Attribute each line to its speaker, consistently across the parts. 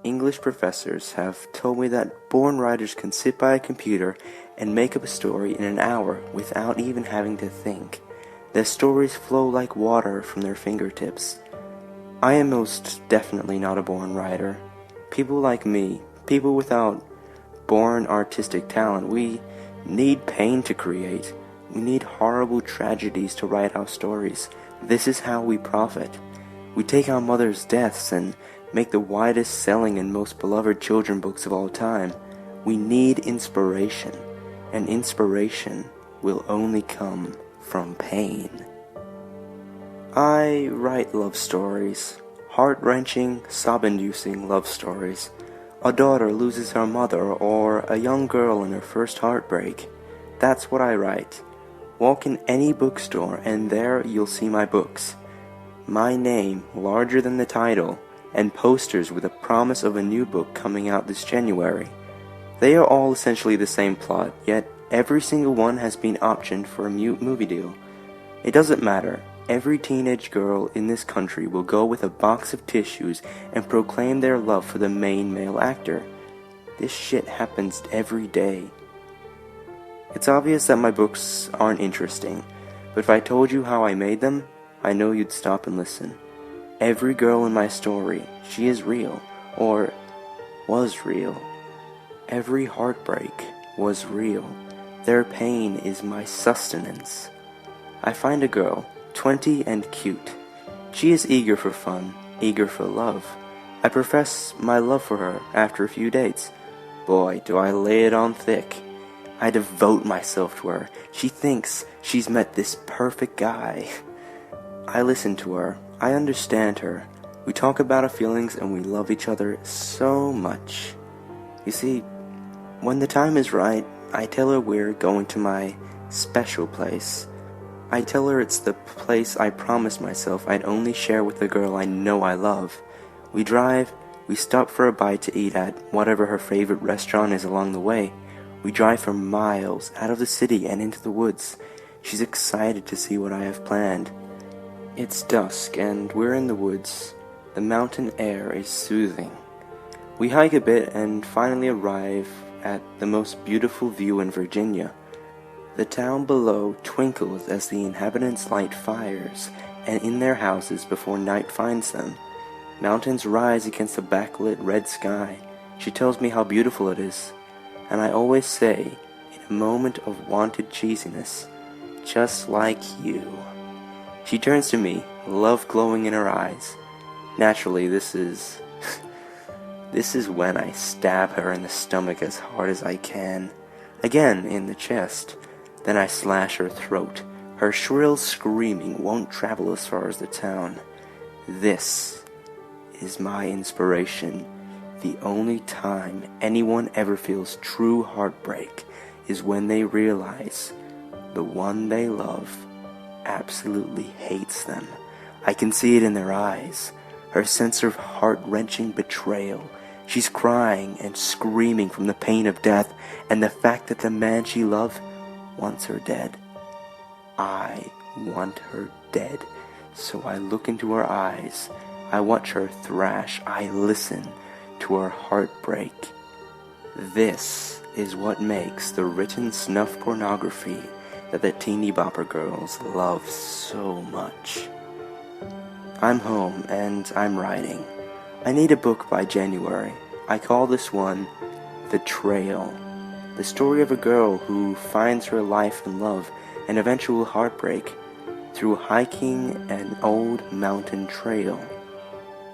Speaker 1: English professors have told me that born writers can sit by a computer and make up a story in an hour without even having to think. Their stories flow like water from their fingertips. I am most definitely not a born writer. People like me, people without born artistic talent, we need pain to create. We need horrible tragedies to write our stories. This is how we profit. We take our mother's deaths and make the widest selling and most beloved children books of all time. We need inspiration, and inspiration will only come from pain. I write love stories, heart-wrenching, sob-inducing love stories. A daughter loses her mother, or a young girl in her first heartbreak. That's what I write. Walk in any bookstore and there you'll see my books. My name larger than the title, and posters with a promise of a new book coming out this January. They are all essentially the same plot, yet every single one has been optioned for a movie deal. It doesn't matter. Every teenage girl in this country will go with a box of tissues and proclaim their love for the main male actor. This shit happens every day. It's obvious that my books aren't interesting, but if I told you how I made them, I know you'd stop and listen. Every girl in my story, she is real, or was real. Every heartbreak was real. Their pain is my sustenance. I find a girl, 20 and cute. She is eager for fun, eager for love. I profess my love for her after a few dates. Boy, do I lay it on thick. I devote myself to her. She thinks she's met this perfect guy. I listen to her. I understand her. We talk about our feelings and we love each other so much. You see, when the time is right, I tell her we're going to my special place. I tell her it's the place I promised myself I'd only share with the girl I know I love. We drive, we stop for a bite to eat at whatever her favorite restaurant is along the way. We drive for miles out of the city and into the woods. She's excited to see what I have planned. It's dusk and we're in the woods. The mountain air is soothing. We hike a bit and finally arrive at the most beautiful view in Virginia. The town below twinkles as the inhabitants light fires and in their houses before night finds them. Mountains rise against the backlit red sky. She tells me how beautiful it is, and I always say, in a moment of wanted cheesiness, just like you. She turns to me, love glowing in her eyes. Naturally, this is when I stab her in the stomach as hard as I can. Again in the chest. Then I slash her throat. Her shrill screaming won't travel as far as the town. This is my inspiration. The only time anyone ever feels true heartbreak is when they realize the one they love absolutely hates them. I can see it in their eyes, her sense of heart-wrenching betrayal. She's crying and screaming from the pain of death and the fact that the man she loved wants her dead. I want her dead, so I look into her eyes. I watch her thrash. I listen to her heartbreak. This is what makes the written snuff pornography that the teeny bopper girls love so much. I'm home and I'm writing. I need a book by January. I call this one The Trail. The story of a girl who finds her life and love and eventual heartbreak through hiking an old mountain trail.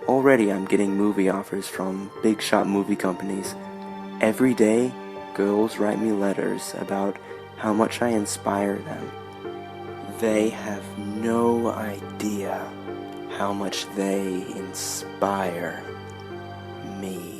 Speaker 1: Already I'm getting movie offers from big shot movie companies. Every day, girls write me letters about how much I inspire them. They have no idea how much they inspire me.